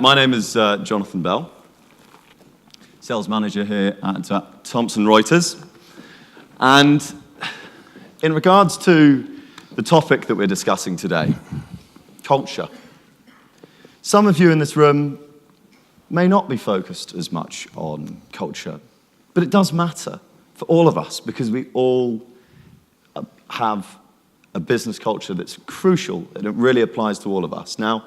My name is Jonathan Bell, sales manager here at Thomson Reuters. And in regards to the topic that we're discussing today, culture, some of you in this room may not be focused as much on culture, but it does matter for all of us because we all have a business culture that's crucial and it really applies to all of us. Now,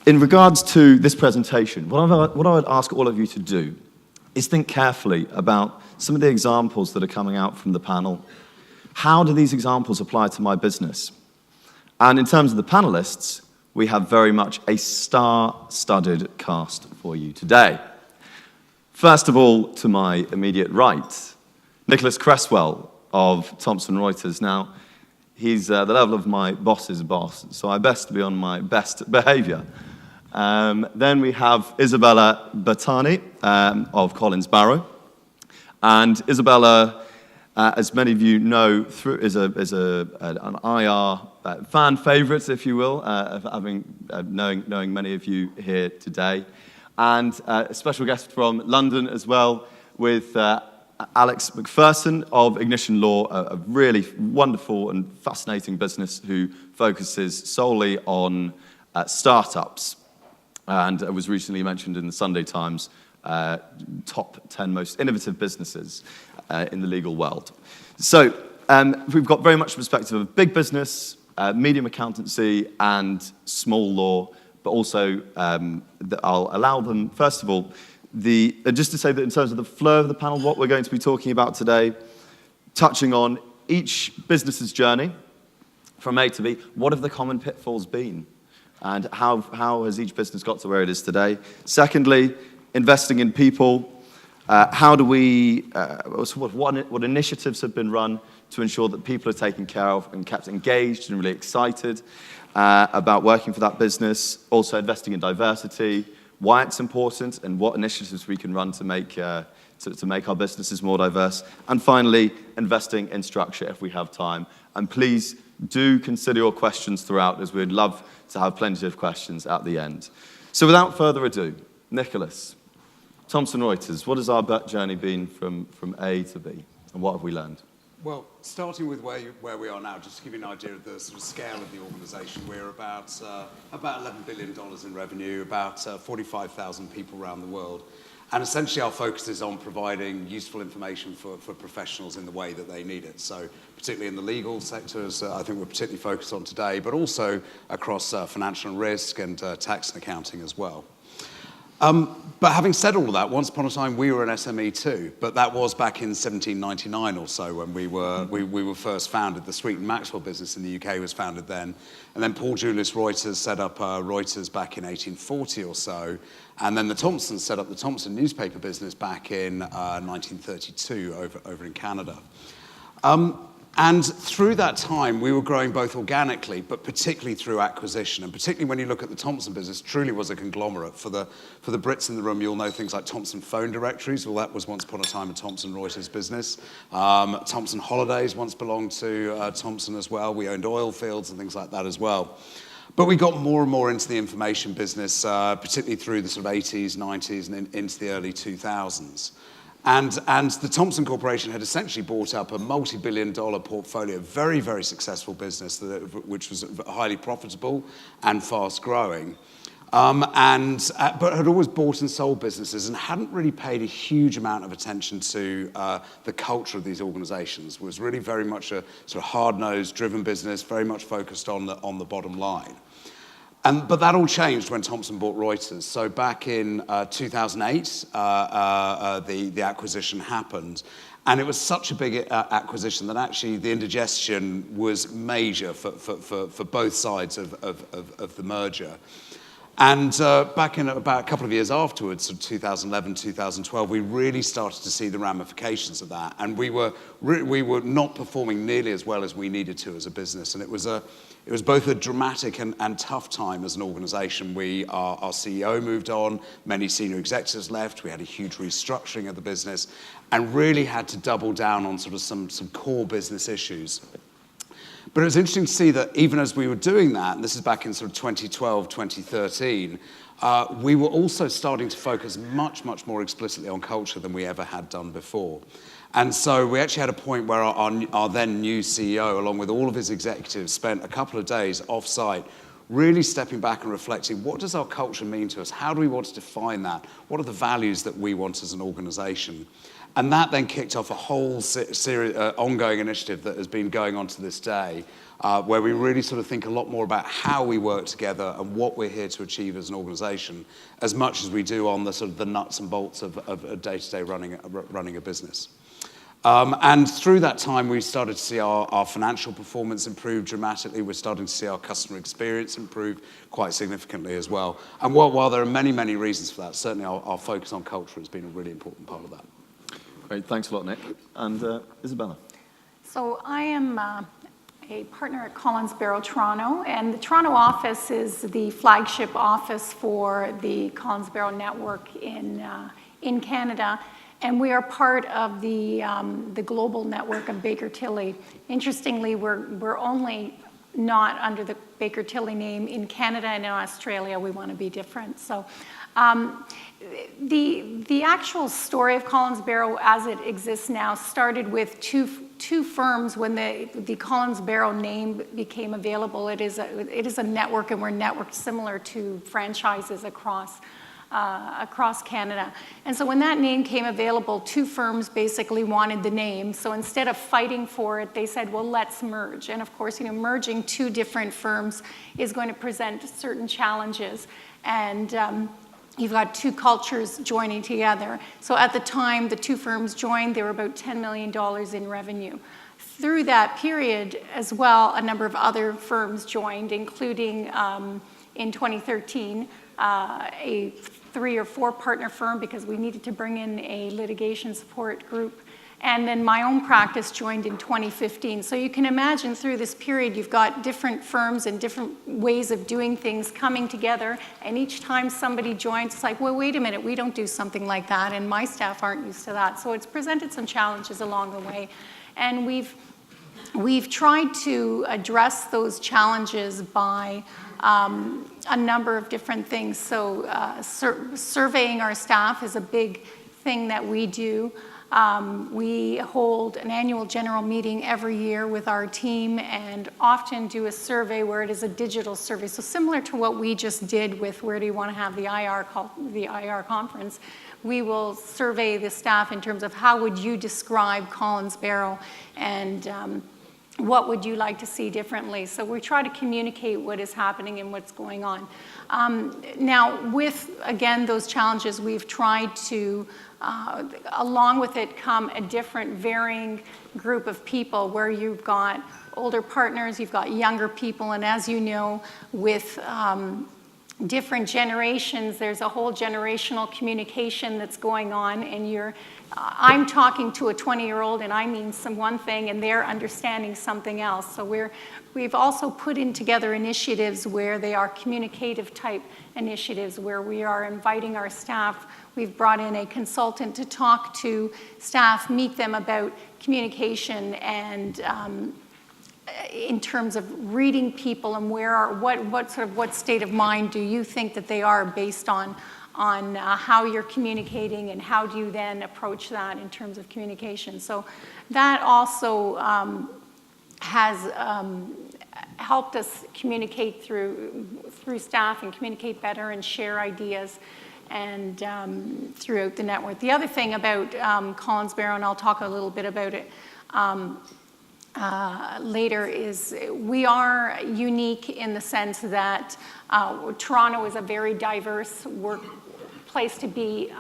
in regards to this presentation, what I would ask all of you to do is think carefully about some of the examples that are coming out from the panel. How do these examples apply to my business? And in terms of the panelists, we have very much a star-studded cast for you today. First of all, to my immediate right, Nicholas Creswell of Thomson Reuters. Now, he's the level of my boss's boss, so I best be on my best behavior. Then we have Isabella Bertani of Collins Barrow. And Isabella, as many of you know, is an IR fan favorite, if you will, knowing many of you here today. And a special guest from London as well with Alex McPherson of Ignition Law, a really wonderful and fascinating business who focuses solely on startups. And it was recently mentioned in the Sunday Times top 10 most innovative businesses in the legal world. So we've got very much a perspective of big business, medium accountancy, and small law, but also I'll allow them, first of all, just to say that in terms of the flow of the panel, what we're going to be talking about today, touching on each business's journey from A to B, what have the common pitfalls been? And how has each business got to where it is today? Secondly, investing in people. How do we, what initiatives have been run to ensure that people are taken care of and kept engaged and really excited about working for that business? Also investing in diversity, why it's important, and what initiatives we can run to make our businesses more diverse. And finally, investing in structure if we have time. And please do consider your questions throughout, as we'd love to have plenty of questions at the end. So without further ado, Nicholas, Thomson Reuters, what has our journey been from A to B, and what have we learned? Well, starting with where we are now, just to give you an idea of the sort of scale of the organisation, we're about $11 billion in revenue, about 45,000 people around the world. And essentially our focus is on providing useful information for professionals in the way that they need it. So particularly in the legal sectors, I think we're particularly focused on today, but also across financial and risk and tax and accounting as well. But having said all of that, once upon a time we were an SME too, but that was back in 1799 or so when we were first founded. The Sweet and Maxwell business in the UK was founded then, and then Paul Julius Reuters set up Reuters back in 1840 or so, and then the Thomsons set up the Thomson newspaper business back in 1932 over in Canada. And through that time, we were growing both organically, but particularly through acquisition. And particularly when you look at the Thomson business, truly was a conglomerate. For the Brits in the room, you'll know things like Thomson phone directories. Well, that was once upon a time a Thomson Reuters business. Thomson Holidays once belonged to Thomson as well. We owned oil fields and things like that as well. But we got more and more into the information business, particularly through the sort of 80s, 90s, and into the early 2000s. And the Thomson Corporation had essentially bought up a multi-billion-dollar portfolio, very, very successful business, which was highly profitable and fast-growing, but had always bought and sold businesses and hadn't really paid a huge amount of attention to the culture of these organizations. It was really very much a sort of hard-nosed, driven business, very much focused on the bottom line. But that all changed when Thomson bought Reuters. So back in 2008, the acquisition happened. And it was such a big acquisition that actually the indigestion was major for both sides of the merger. And back in about a couple of years afterwards, so 2011, 2012, we really started to see the ramifications of that. And we were not performing nearly as well as we needed to as a business. And it was both a dramatic and tough time as an organization. Our CEO moved on, many senior executives left, we had a huge restructuring of the business, and really had to double down on sort of some core business issues. But it was interesting to see that even as we were doing that, and this is back in sort of 2012, 2013, we were also starting to focus much, much more explicitly on culture than we ever had done before. And so we actually had a point where our then new CEO, along with all of his executives, spent a couple of days off-site really stepping back and reflecting, what does our culture mean to us? How do we want to define that? What are the values that we want as an organization? And that then kicked off a whole ongoing initiative that has been going on to this day, where we really sort of think a lot more about how we work together and what we're here to achieve as an organization, as much as we do on the sort of the nuts and bolts of day-to-day running a business. And through that time, we started to see our financial performance improve dramatically. We're starting to see our customer experience improve quite significantly as well. And while there are many, many reasons for that, certainly our focus on culture has been a really important part of that. Great, thanks a lot, Nick. And Isabella. So I am a partner at Collins Barrow Toronto, and the Toronto office is the flagship office for the Collins Barrow network in Canada. And we are part of the global network of Baker Tilly. Interestingly, we're only not under the Baker Tilly name in Canada, and in Australia we want to be different. So the actual story of Collins Barrow as it exists now started with two firms when the Collins Barrow name became available. It is a network, and we're networked similar to franchises across Canada. And so when that name came available, two firms basically wanted the name. So instead of fighting for it, they said, well, let's merge. And of course, merging two different firms is going to present certain challenges. And you've got two cultures joining together. So at the time the two firms joined, they were about $10 million in revenue. Through that period as well, a number of other firms joined, including in 2013, a 3 or 4 partner firm, because we needed to bring in a litigation support group. And then my own practice joined in 2015. So you can imagine through this period, you've got different firms and different ways of doing things coming together. And each time somebody joins, it's like, well, wait a minute, we don't do something like that. And my staff aren't used to that. So it's presented some challenges along the way. And we've tried to address those challenges by a number of different things. So surveying our staff is a big thing that we do. We hold an annual general meeting every year with our team and often do a survey where it is a digital survey. So similar to what we just did with where do you want to have the IR conference, we will survey the staff in terms of how would you describe Collins Barrow and what would you like to see differently? So we try to communicate what is happening and what's going on. Now, with, again, those challenges, we've tried to, along with it come a different varying group of people where you've got older partners, you've got younger people, and as you know, with different generations, there's a whole generational communication that's going on, and I'm talking to a 20-year-old and I mean one thing and they're understanding something else. So we've also put in together initiatives where they are communicative type initiatives where we are inviting our staff. We've brought in a consultant to talk to staff, meet them about communication and in terms of reading people and what state of mind do you think that they are based on how you're communicating and how do you then approach that in terms of communication. So that also has helped us communicate through staff and communicate better and share ideas and throughout the network. The other thing about Collins Barrow, and I'll talk a little bit about it later, is we are unique in the sense that Toronto is a very diverse workplace to be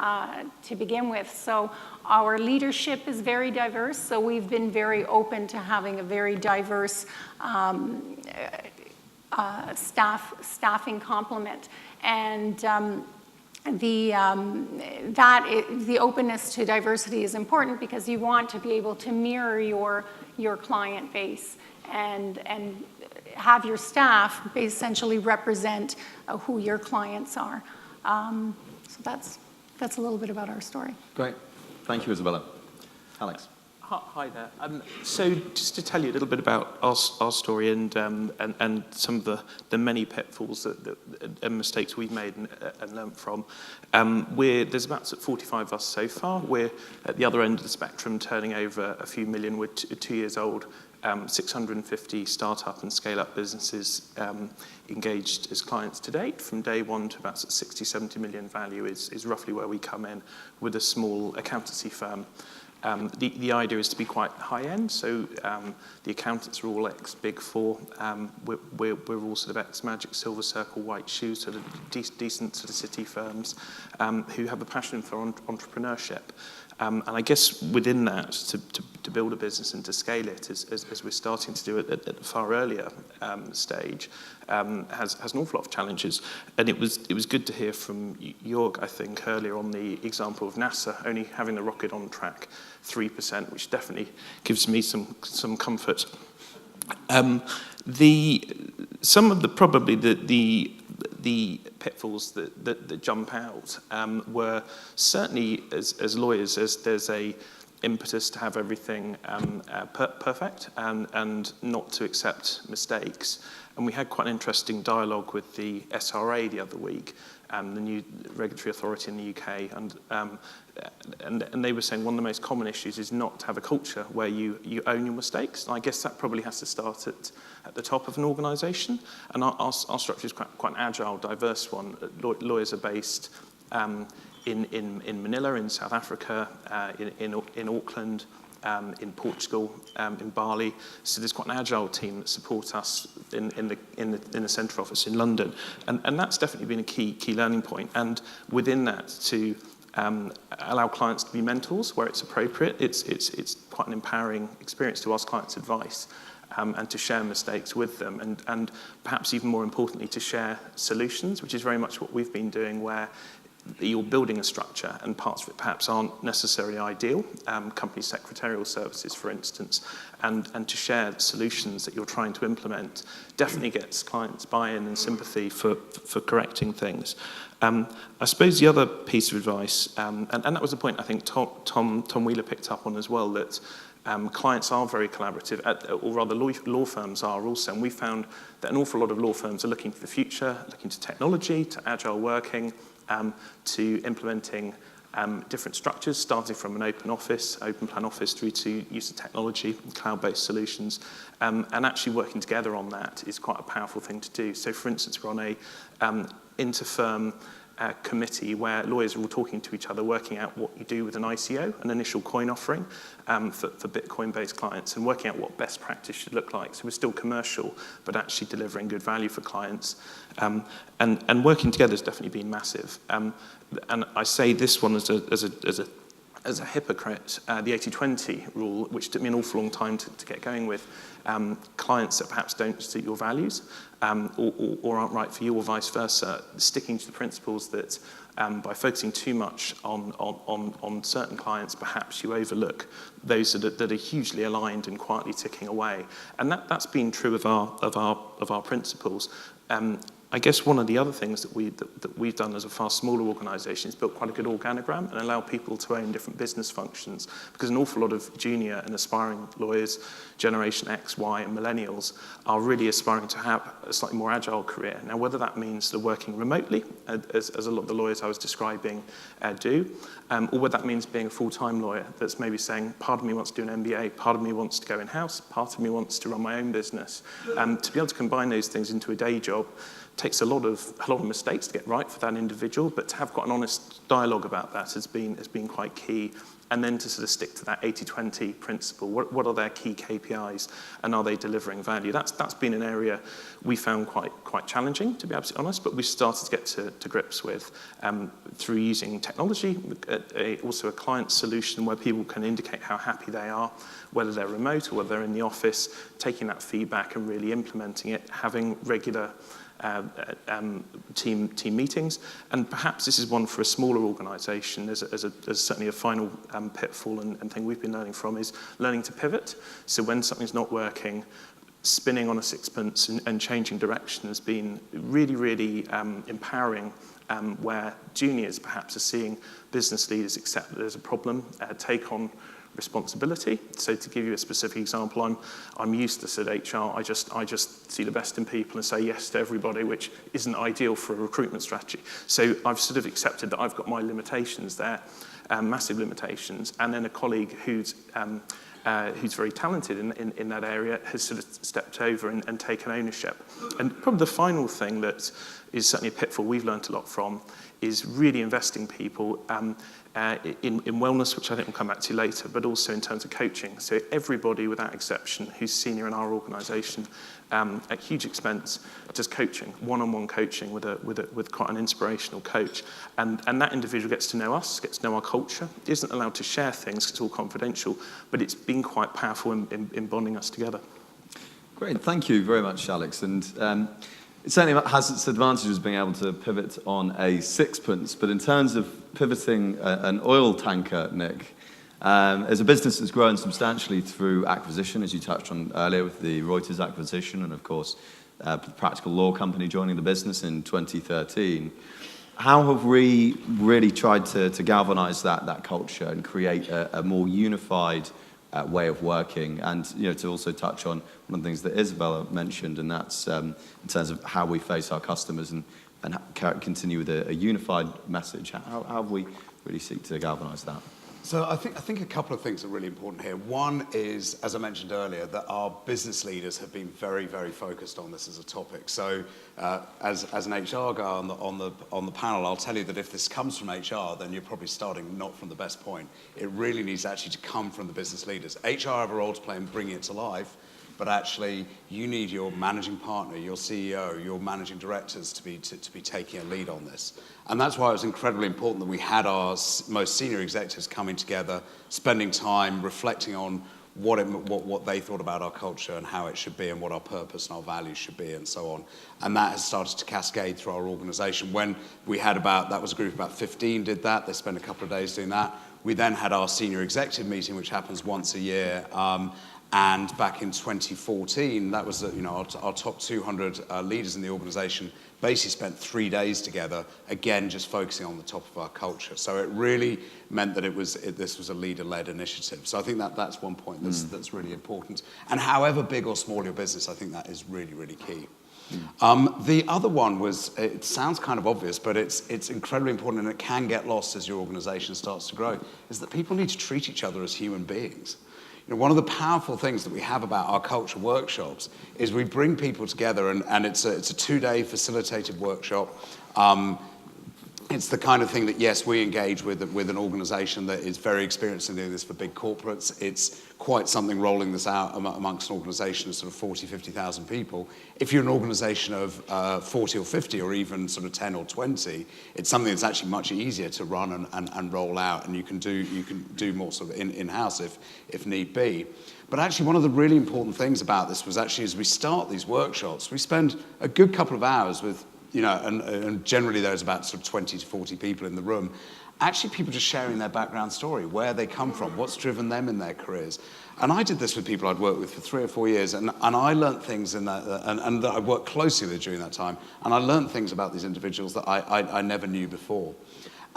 to begin with. So our leadership is very diverse. So we've been very open to having a very diverse staffing complement, and the openness to diversity is important because you want to be able to mirror your client base and have your staff essentially represent who your clients are. So that's a little bit about our story. Great. Thank you, Isabella. Alex. Hi there. So just to tell you a little bit about our story and some of the many pitfalls and mistakes we've made and learnt from. There's about 45 of us so far. We're at the other end of the spectrum, turning over a few million. We're 2 years old. 650 startup and scale-up businesses engaged as clients to date. From day one to about 60, 70 million value is roughly where we come in with a small accountancy firm. The idea is to be quite high-end, so the accountants are all ex-Big Four. We're all sort of ex-Magic, Silver Circle, White Shoe, sort of decent sort of city firms who have a passion for entrepreneurship. And I guess within that, to build a business and to scale it, as we're starting to do it at a far earlier stage, has an awful lot of challenges. And it was good to hear from Jörg, I think, earlier on the example of NASA only having the rocket on track 3%, which definitely gives me some comfort. Some of the pitfalls that jump out were certainly as lawyers, as there's a impetus to have everything perfect and not to accept mistakes. And we had quite an interesting dialogue with the SRA the other week, the new regulatory authority in the UK, and they were saying one of the most common issues is not to have a culture where you own your mistakes. And I guess that probably has to start at the top of an organisation. And our structure is quite an agile, diverse one. Lawyers are based in Manila, in South Africa, in Auckland, in Portugal, in Bali. So there's quite an agile team that support us in the centre office in London, and that's definitely been a key learning point. And within that, to allow clients to be mentors where it's appropriate. It's quite an empowering experience to ask clients advice. And to share mistakes with them, and perhaps even more importantly, to share solutions, which is very much what we've been doing, where you're building a structure and parts of it perhaps aren't necessarily ideal, company secretarial services, for instance, and to share solutions that you're trying to implement definitely gets clients buy-in and sympathy for correcting things. I suppose the other piece of advice, and that was a point I think Tom Wheeler picked up on as well, that clients are very collaborative, or rather law firms are also, and we found that an awful lot of law firms are looking to the future, looking to technology, to agile working, to implementing different structures, starting from an open plan office, through to use of technology, cloud-based solutions, and actually working together on that is quite a powerful thing to do. So, for instance, we're on a inter-firm committee where lawyers are all talking to each other, working out what you do with an ICO, an initial coin offering, for Bitcoin-based clients, and working out what best practice should look like. So we're still commercial, but actually delivering good value for clients. And working together has definitely been massive. And I say this one as a hypocrite, the 80-20 rule, which took me an awful long time to get going with, clients that perhaps don't suit your values or aren't right for you, or vice versa, sticking to the principles that by focusing too much on certain clients, perhaps you overlook those that are hugely aligned and quietly ticking away. And that's been true of our principles. I guess one of the other things that we've done as a far smaller organisation is built quite a good organogram and allow people to own different business functions, because an awful lot of junior and aspiring lawyers, Generation X, Y and millennials, are really aspiring to have a slightly more agile career. Now, whether that means they're working remotely, as a lot of the lawyers I was describing do, or whether that means being a full-time lawyer that's maybe saying, part of me wants to do an MBA, part of me wants to go in-house, part of me wants to run my own business. To be able to combine those things into a day job takes a lot of mistakes to get right for that individual, but to have quite an honest dialogue about that has been quite key. And then to sort of stick to that 80-20 principle. What are their key KPIs, and are they delivering value? That's been an area we found quite challenging, to be absolutely honest, but we've started to get to grips with through using technology, also a client solution where people can indicate how happy they are, whether they're remote or whether they're in the office, taking that feedback and really implementing it, having regular team meetings. And perhaps this is one for a smaller organisation. There's certainly a final pitfall and thing we've been learning from is learning to pivot. So when something's not working, spinning on a sixpence and changing direction has been really empowering, where juniors perhaps are seeing business leaders accept that there's a problem, take on responsibility. So to give you a specific example, I'm useless at HR. I just see the best in people and say yes to everybody, which isn't ideal for a recruitment strategy. So I've sort of accepted that I've got my limitations there, massive limitations, and then a colleague who's very talented in that area has sort of stepped over and taken ownership. And probably the final thing that is certainly a pitfall we've learned a lot from is really investing people in wellness, which I think we'll come back to later, but also in terms of coaching. So everybody, without exception, who's senior in our organisation, at huge expense, does coaching, one-on-one coaching with quite an inspirational coach. And that individual gets to know us, gets to know our culture, isn't allowed to share things 'cause it's all confidential, but it's been quite powerful in bonding us together. Great, thank you very much, Alex. And it certainly has its advantages being able to pivot on a sixpence, but in terms of pivoting an oil tanker, Nick, as a business that's grown substantially through acquisition, as you touched on earlier with the Reuters acquisition, and of course, the Practical Law Company joining the business in 2013, how have we really tried to galvanize that culture and create a more unified way of working, and to also touch on one of the things that Isabella mentioned, and that's in terms of how we face our customers and continue with a unified message. How have we really seek to galvanize that? So I think a couple of things are really important here. One is, as I mentioned earlier, that our business leaders have been very, very focused on this as a topic. So as an HR guy on the panel, I'll tell you that if this comes from HR, then you're probably starting not from the best point. It really needs actually to come from the business leaders. HR have a role to play in bringing it to life, but actually you need your managing partner, your CEO, your managing directors to be taking a lead on this. And that's why it was incredibly important that we had our most senior executives coming together, spending time reflecting on what they thought about our culture and how it should be and what our purpose and our values should be and so on. And that has started to cascade through our organization. When we had that was a group of about 15 did that. They spent a couple of days doing that. We then had our senior executive meeting, which happens once a year. And back in 2014, that was our top 200 leaders in the organization basically spent 3 days together, again, just focusing on the top of our culture. So it really meant that this was a leader-led initiative. So I think that's one point that's really important. And however big or small your business, I think that is really, really key. The other one was, it sounds kind of obvious, but it's incredibly important, and it can get lost as your organization starts to grow, is that people need to treat each other as human beings. One of the powerful things that we have about our culture workshops is we bring people together, and it's a 2-day facilitated workshop. It's the kind of thing that, yes, we engage with an organization that is very experienced in doing this for big corporates. It's quite something rolling this out amongst an organization of sort of 40, 50,000 people. If you're an organization of 40 or 50 or even sort of 10 or 20, it's something that's actually much easier to run and roll out, and you can do more sort of in-house if need be. But actually, one of the really important things about this was actually as we start these workshops, we spend a good couple of hours with and generally there's about sort of 20 to 40 people in the room, actually people just sharing their background story, where they come from, what's driven them in their careers. And I did this with people I'd worked with for 3 or 4 years, and I learned things and that I worked closely with during that time, and I learned things about these individuals that I never knew before.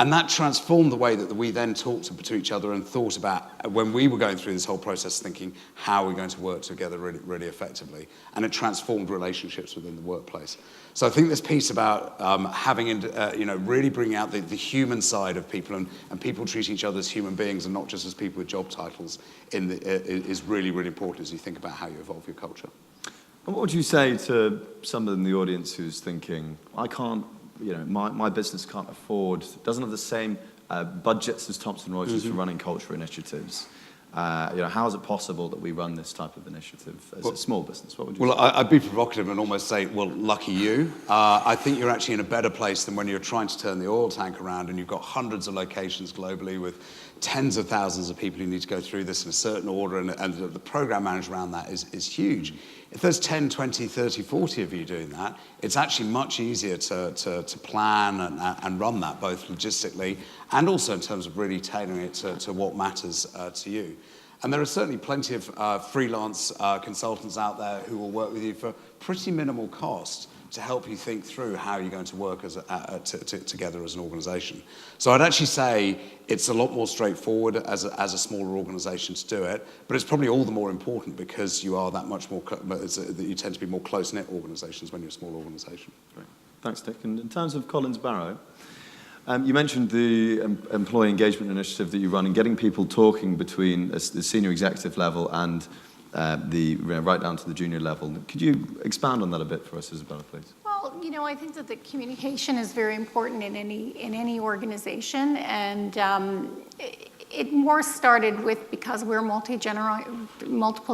And that transformed the way that we then talked to each other and thought about, when we were going through this whole process, thinking, how are we going to work together really, really effectively? And it transformed relationships within the workplace. So I think this piece about really bringing out the human side of people and people treating each other as human beings and not just as people with job titles is really, really important as you think about how you evolve your culture. And what would you say to someone in the audience who's thinking, I can't, my business can't afford, doesn't have the same budgets as Thomson Reuters for running culture initiatives. How is it possible that we run this type of initiative as a small business? What would you say? I'd be provocative and almost say, well, lucky you. I think you're actually in a better place than when you're trying to turn the oil tank around and you've got hundreds of locations globally with tens of thousands of people who need to go through this in a certain order, and the program manager around that is huge. If there's 10, 20, 30, 40 of you doing that, it's actually much easier to plan and run that, both logistically and also in terms of really tailoring it to what matters to you. And there are certainly plenty of freelance consultants out there who will work with you for pretty minimal cost to help you think through how you're going to work together as an organisation. So I'd actually say it's a lot more straightforward as a smaller organisation to do it, but it's probably all the more important because you are that much more, you tend to be more close-knit organisations when you're a small organisation. Great. Thanks, Dick. And in terms of Collins Barrow, you mentioned the employee engagement initiative that you run and getting people talking between the senior executive level and right down to the junior level. Could you expand on that a bit for us, Isabella, please? Well, I think that the communication is very important in any organization, and it more started with because we're a multiple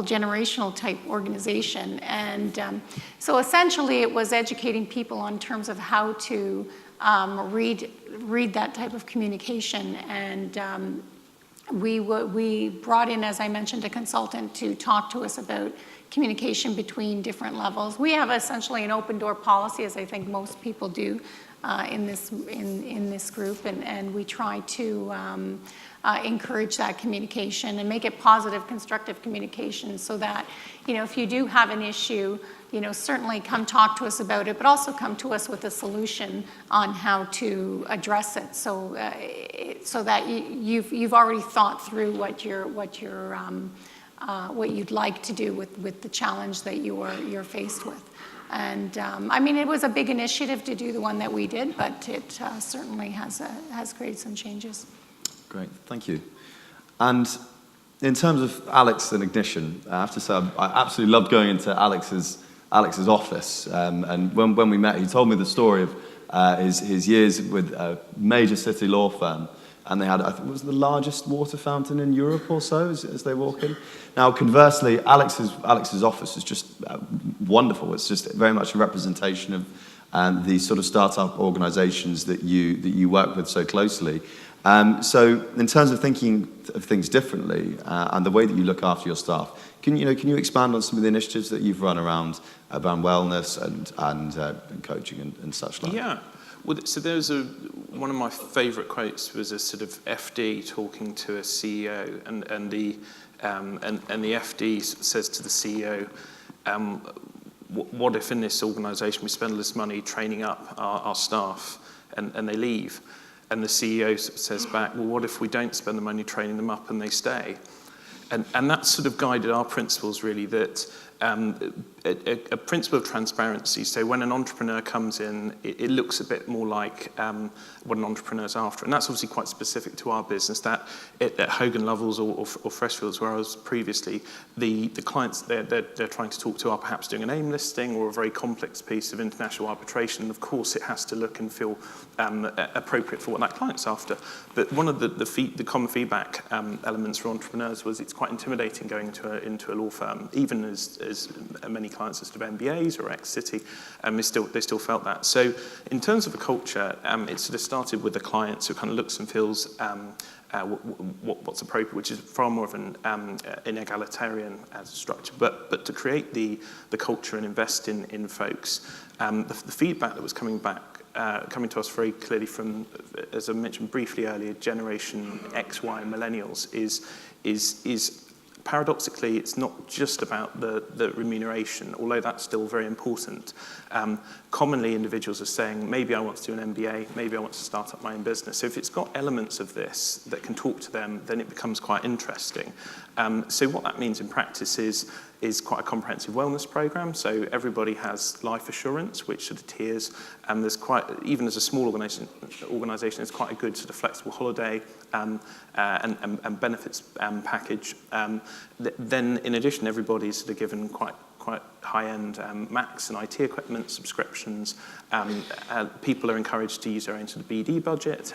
generational type organization, and so essentially it was educating people in terms of how to read that type of communication, and we brought in, as I mentioned, a consultant to talk to us about communication between different levels. We have essentially an open door policy, as I think most people do in this group, and we try to encourage that communication and make it positive, constructive communication, so that if you do have an issue, certainly come talk to us about it, but also come to us with a solution on how to address it, so that you've already thought through what you'd like to do with the challenge that you're faced with. And it was a big initiative to do the one that we did, but it certainly has created some changes. Great, thank you. And in terms of Alex and Ignition, I have to say I absolutely loved going into Alex's office. And when we met, he told me the story of his years with a major city law firm. And they had, I think it was the largest water fountain in Europe or so as they walk in. Now, conversely, Alex's office is just wonderful. It's just very much a representation of the sort of startup organizations that you work with so closely. So in terms of thinking of things differently and the way that you look after your staff, can you expand on some of the initiatives that you've run around wellness and coaching and such like? Yeah. Well, so there's one of my favourite quotes was a sort of FD talking to a CEO, and the FD says to the CEO, "What if in this organisation we spend all this money training up our staff and they leave?" And the CEO says back, "Well, what if we don't spend the money training them up and they stay?" And that sort of guided our principles, really, that a principle of transparency. So when an entrepreneur comes in, it looks a bit more like what an entrepreneur's after. And that's obviously quite specific to our business. That at Hogan Lovells or Freshfields, where I was previously, the clients they're trying to talk to are perhaps doing an AIM listing or a very complex piece of international arbitration. And of course, it has to look and feel appropriate for what that client's after. But one of the common feedback elements for entrepreneurs was it's quite intimidating going into a law firm, even as many clients as did MBAs or ex-City, they still felt that. So in terms of the culture, it sort of started with the clients who kind of looks and feels what's appropriate, which is far more of an egalitarian structure. But to create the culture and invest in folks, the feedback that was coming to us very clearly from, as I mentioned briefly earlier, Generation X, Y, and Millennials is paradoxically, it's not just about the remuneration, although that's still very important. Commonly, individuals are saying, maybe I want to do an MBA, maybe I want to start up my own business. So if it's got elements of this that can talk to them, then it becomes quite interesting. So what that means in practice is quite a comprehensive wellness program. So everybody has life assurance, which sort of tiers, and there's quite, even as a small organization, it's quite a good sort of flexible holiday and benefits package. Then, in addition, everybody's sort of given quite high-end Macs and IT equipment subscriptions. People are encouraged to use their own sort of BD budget.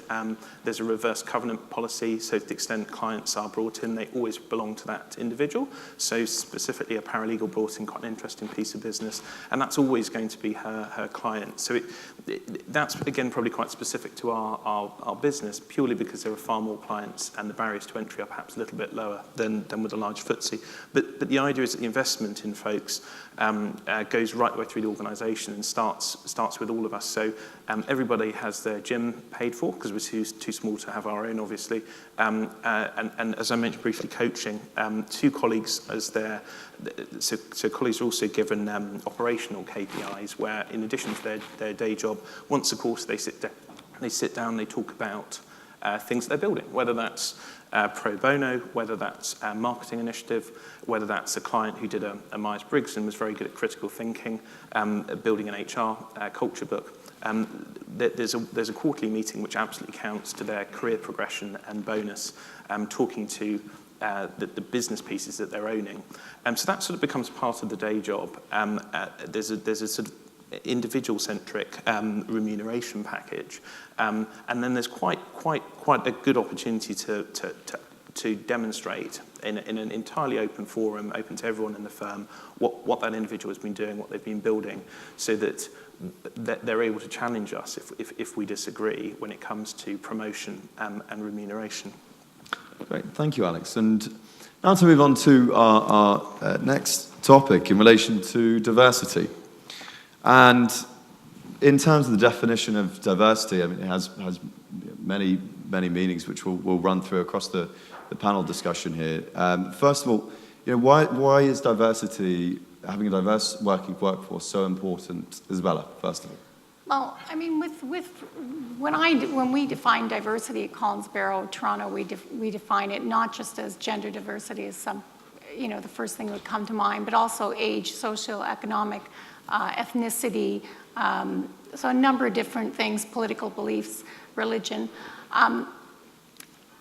There's a reverse covenant policy, so to the extent clients are brought in, they always belong to that individual. So specifically, a paralegal brought in quite an interesting piece of business, and that's always going to be her client. So that's, again, probably quite specific to our business, purely because there are far more clients and the barriers to entry are perhaps a little bit lower than with a large FTSE. But the idea is that the investment in folks goes right the way through the organisation and starts with all of us. So everybody has their gym paid for because we're too small to have our own, obviously. And as I mentioned briefly, coaching. 2 colleagues as so colleagues are also given operational KPIs where, in addition to their day job, once a quarter they sit down, they talk about things they're building, whether that's pro bono, whether that's a marketing initiative, whether that's a client who did a Myers-Briggs and was very good at critical thinking, building an HR culture book. There's a quarterly meeting which absolutely counts to their career progression and bonus, talking to the business pieces that they're owning. So that sort of becomes part of the day job. There's a sort of individual-centric remuneration package, and then there's quite a good opportunity to demonstrate in an entirely open forum, open to everyone in the firm, what that individual has been doing, what they've been building, so that they're able to challenge us if we disagree when it comes to promotion and remuneration. Great, thank you, Alex. And now to move on to our next topic in relation to diversity. And in terms of the definition of diversity, I mean, it has many meanings which we'll run through across the panel discussion here. First of all, why is diversity, having a diverse working workforce, so important? Isabella, first of all. Well, I mean, when we define diversity at Collins Barrow Toronto, we define it not just as gender diversity as the first thing that would come to mind, but also age, socioeconomic, ethnicity, so a number of different things, political beliefs, religion.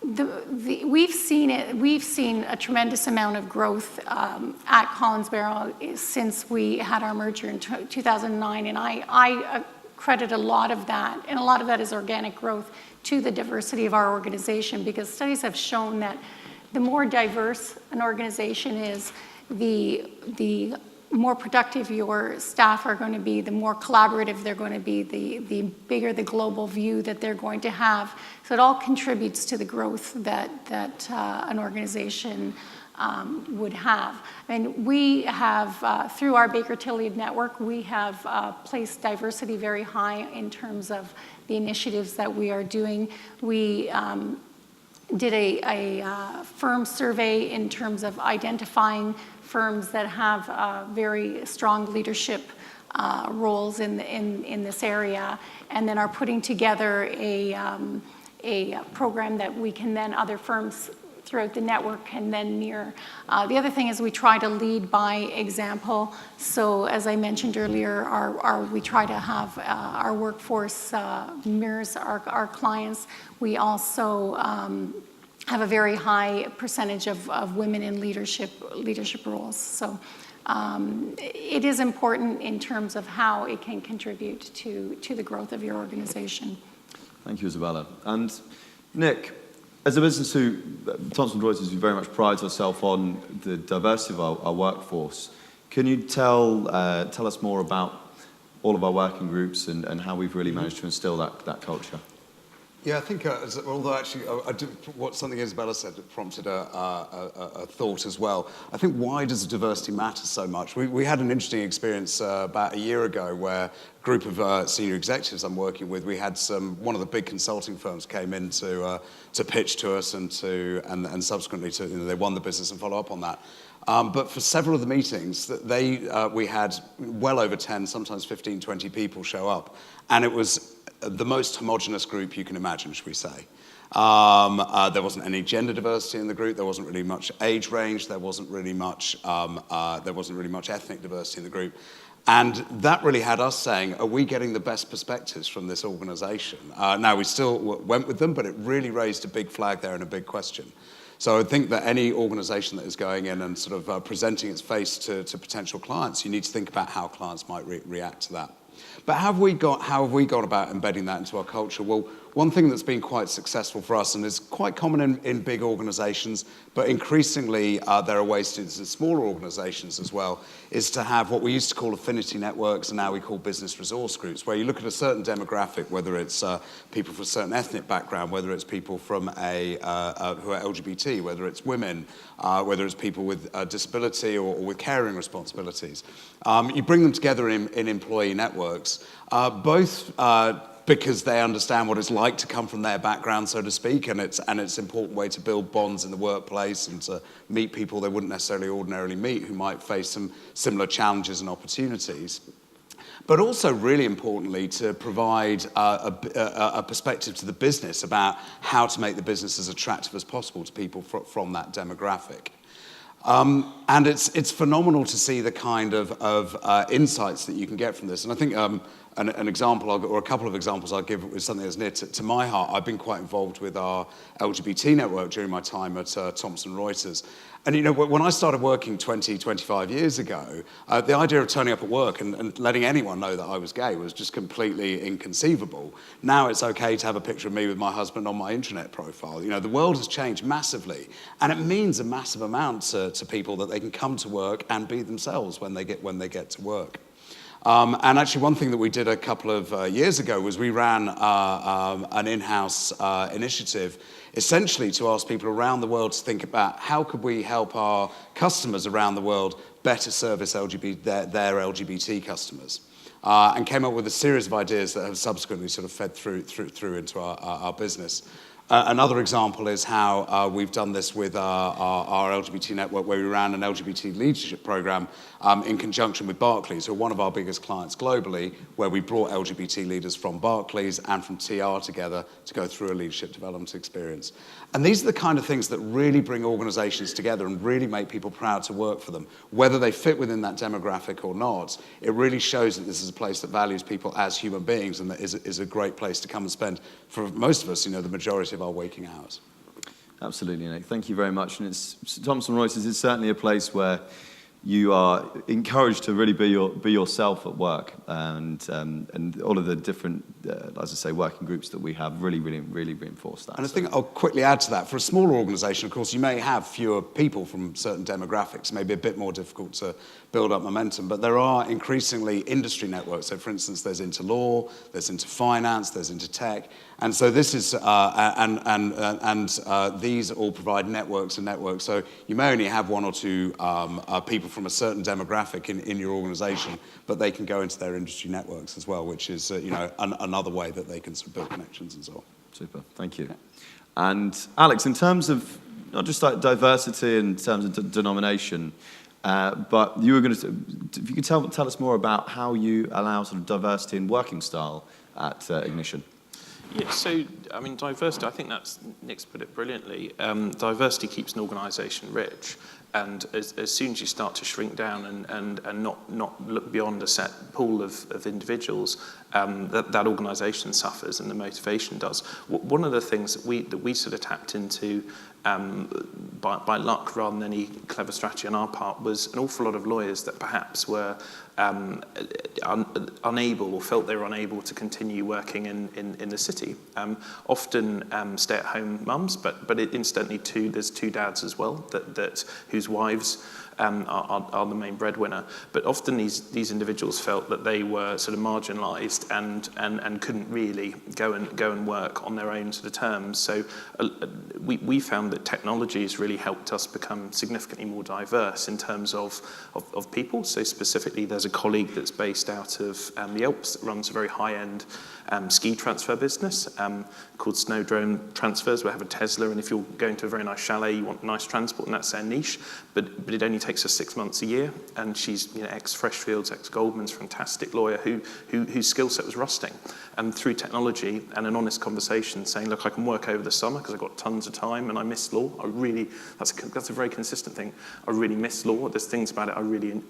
We've seen a tremendous amount of growth at Collins Barrow since we had our merger in 2009, and I credit a lot of that, and a lot of that is organic growth, to the diversity of our organization, because studies have shown that the more diverse an organization is, the more productive your staff are going to be, the more collaborative they're going to be, the bigger the global view that they're going to have. So it all contributes to the growth that an organization would have. And we have, through our Baker Tilly network, we have placed diversity very high in terms of the initiatives that we are doing. We did a firm survey in terms of identifying firms that have very strong leadership roles in this area, and then are putting together a program that we can then, other firms throughout the network can then mirror. The other thing is we try to lead by example. So as I mentioned earlier, we try to have our workforce mirrors our clients. We also have a very high percentage of women in leadership roles. So it is important in terms of how it can contribute to the growth of your organization. Thank you, Isabella. And Nick, as a business Thomson Reuters, we very much pride ourselves on the diversity of our workforce. Can you tell us more about all of our working groups and how we've really managed to instill that culture? Yeah, I think, although actually, something Isabella said that prompted a thought as well. I think, why does diversity matter so much? We had an interesting experience about a year ago where a group of senior executives I'm working with, we had one of the big consulting firms came in to pitch to us and subsequently they won the business and follow up on that. But for several of the meetings, we had well over 10, sometimes 15, 20 people show up, and it was the most homogenous group you can imagine, should we say. There wasn't any gender diversity in the group. There wasn't really much age range. There wasn't really much ethnic diversity in the group. And that really had us saying, are we getting the best perspectives from this organization? Now, we still went with them, but it really raised a big flag there and a big question. So I think that any organization that is going in and sort of presenting its face to potential clients, you need to think about how clients might react to that. But how have we gone about embedding that into our culture? Well, one thing that's been quite successful for us and is quite common in big organizations, but increasingly there are ways to do this in smaller organizations as well, is to have what we used to call affinity networks and now we call business resource groups, where you look at a certain demographic, whether it's people from a certain ethnic background, whether it's people from who are LGBT, whether it's women, whether it's people with disability or with caring responsibilities. You bring them together in employee networks, both because they understand what it's like to come from their background, so to speak, and it's an important way to build bonds in the workplace and to meet people they wouldn't necessarily ordinarily meet who might face some similar challenges and opportunities. But also, really importantly, to provide a perspective to the business about how to make the business as attractive as possible to people from that demographic. And it's phenomenal to see the kind of insights that you can get from this. And I think an example, or a couple of examples I'll give is something that's near to my heart. I've been quite involved with our LGBT network during my time at Thomson Reuters. And you know, when I started working 25 years ago, the idea of turning up at work and letting anyone know that I was gay was just completely inconceivable. Now it's okay to have a picture of me with my husband on my internet profile. You know, the world has changed massively, and it means a massive amount to people that they can come to work and be themselves when they get to work. And actually, one thing that we did a couple of years ago was we ran an in-house initiative essentially to ask people around the world to think about how could we help our customers around the world better service their LGBT customers. And came up with a series of ideas that have subsequently sort of fed through into our business. Another example is how we've done this with our LGBT network, where we ran an LGBT leadership program in conjunction with Barclays, who are one of our biggest clients globally, where we brought LGBT leaders from Barclays and from TR together to go through a leadership development experience. And these are the kind of things that really bring organizations together and really make people proud to work for them. Whether they fit within that demographic or not, it really shows that this is a place that values people as human beings and that is a great place to come and spend, for most of us, you know, the majority of our waking hours. Absolutely, Nick. Thank you very much. And Thomson Reuters is certainly a place where you are encouraged to really be yourself at work, and all of the different, as I say, working groups that we have really reinforce that. And I think I'll quickly add to that. For a smaller organisation, of course, you may have fewer people from certain demographics, maybe a bit more difficult to build up momentum, but there are increasingly industry networks. So, for instance, there's into law, there's into finance, there's into tech, and so this is these all provide networks and networks. So you may only have one or two people from a certain demographic in your organisation, but they can go into their industry networks as well, which is another way that they can sort of build connections and so on. Super, thank you. And Alex, in terms of not just like diversity in terms of denomination, but you were going to, if you could tell us more about how you allow sort of diversity in working style at Ignition. Yeah, so, I mean, diversity, I think Nick's put it brilliantly. Diversity keeps an organisation rich, and as soon as you start to shrink down and not look beyond a set pool of individuals, that organisation suffers and the motivation does. One of the things that we sort of tapped into by luck rather than any clever strategy on our part was an awful lot of lawyers that perhaps were unable or felt they were unable to continue working in the city. Often stay-at-home mums, but incidentally there's two dads as well that whose wives are the main breadwinner. But often these individuals felt that they were sort of marginalised and couldn't really go and work on their own sort of terms. So we found that technology has really helped us become significantly more diverse in terms of people. So specifically, there's a colleague that's based out of the Alps that runs a very high-end ski transfer business called Snowdrone Transfers. We have a Tesla, and if you're going to a very nice chalet, you want nice transport, and that's their niche. But it only takes her 6 months a year, and she's ex-Freshfields, ex-Goldman's, fantastic lawyer whose skill set was rusting. And through technology and an honest conversation, saying, look, I can work over the summer because I've got tons of time, and I miss law. That's a very consistent thing. I really miss law. There's things about it I really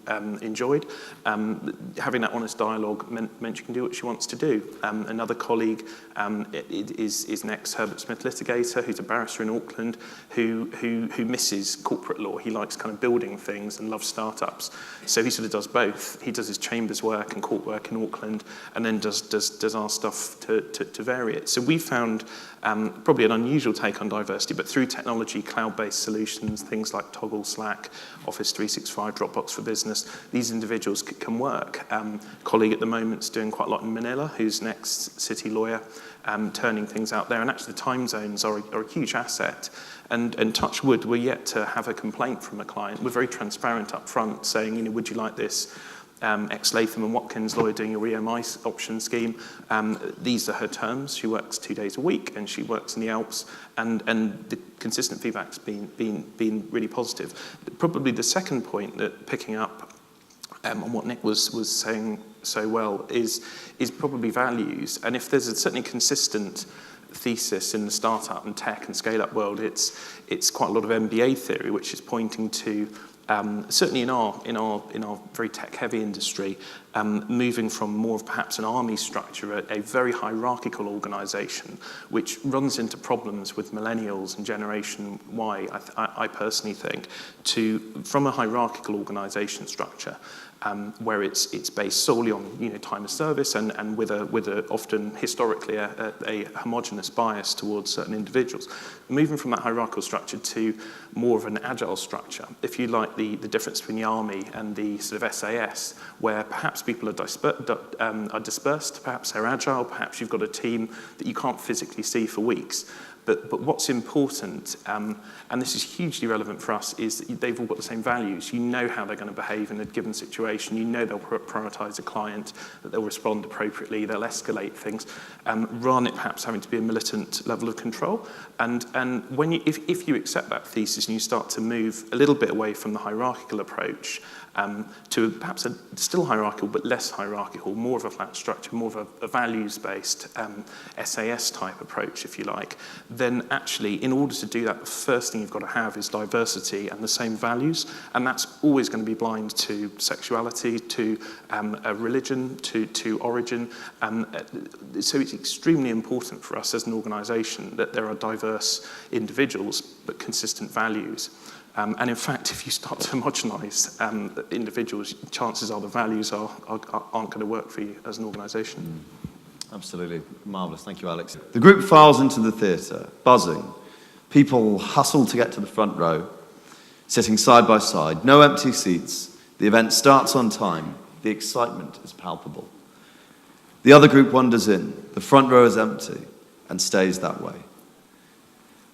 enjoyed. Having that honest dialogue meant she can do what she wants to do. Another colleague is an ex-Herbert Smith litigator who's a barrister in Auckland who misses corporate law. He likes kind of building things and loves startups. So he sort of does both. He does his chambers work and court work in Auckland, and then does our stuff to vary it. So we found probably an unusual take on diversity, but through technology, cloud-based solutions, things like Toggle, Slack, Office 365, Dropbox for Business, these individuals can work. Colleague at the moment is doing quite a lot in Manila, who's next city lawyer, turning things out there. And actually the time zones are a huge asset. And touch wood, we're yet to have a complaint from a client. We're very transparent up front, saying, would you like this? Ex-Latham and Watkins lawyer doing your EMI option scheme. These are her terms. She works 2 days a week, and she works in the Alps, and the consistent feedback's been really positive. Probably the second point that picking up on what Nick was saying so well is probably values. And if there's a certainly consistent thesis in the startup and tech and scale-up world, it's quite a lot of MBA theory, which is pointing to certainly in our very tech-heavy industry, moving from more of perhaps an army structure, a very hierarchical organisation, which runs into problems with millennials and Generation Y. I personally think from a hierarchical organisation structure. Where it's based solely on time of service and with a often historically a homogenous bias towards certain individuals. Moving from that hierarchical structure to more of an agile structure, if you like the difference between the army and the sort of SAS, where perhaps people are dispersed, perhaps they're agile, perhaps you've got a team that you can't physically see for weeks. But what's important, and this is hugely relevant for us, is that they've all got the same values. You know how they're going to behave in a given situation. You know they'll prioritise a client, that they'll respond appropriately, they'll escalate things, rather than it perhaps having to be a militant level of control. And when if you accept that thesis and you start to move a little bit away from the hierarchical approach, to perhaps a still hierarchical but less hierarchical, more of a flat structure, more of a values-based SAS type approach, if you like, then actually in order to do that, the first thing you've got to have is diversity and the same values, and that's always going to be blind to sexuality, to a religion, to origin. So it's extremely important for us as an organisation that there are diverse individuals but consistent values. And in fact, if you start to homogenise individuals, chances are the values aren't going to work for you as an organisation. Absolutely. Marvellous. Thank you, Alex. The group files into the theatre, buzzing. People hustle to get to the front row, sitting side by side. No empty seats. The event starts on time. The excitement is palpable. The other group wanders in. The front row is empty and stays that way.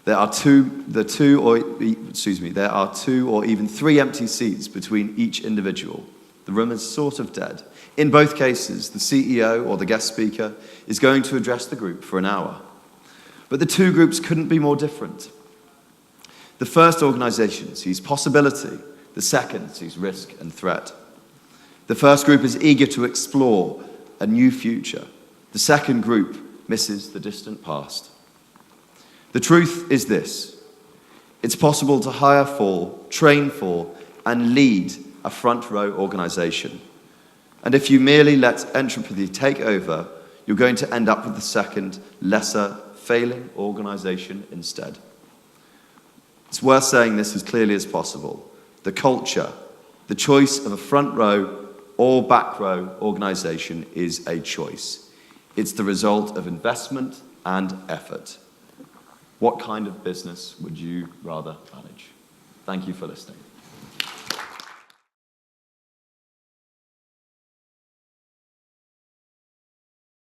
There are two or even three empty seats between each individual. The room is sort of dead. In both cases, the CEO or the guest speaker is going to address the group for an hour. But the two groups couldn't be more different. The first organisation sees possibility. The second sees risk and threat. The first group is eager to explore a new future. The second group misses the distant past. The truth is this: it's possible to hire for, train for, and lead a front row organisation. And if you merely let entropy take over, you're going to end up with the second, lesser, failing organisation instead. It's worth saying this as clearly as possible. The culture, the choice of a front row or back row organisation is a choice. It's the result of investment and effort. What kind of business would you rather manage? Thank you for listening.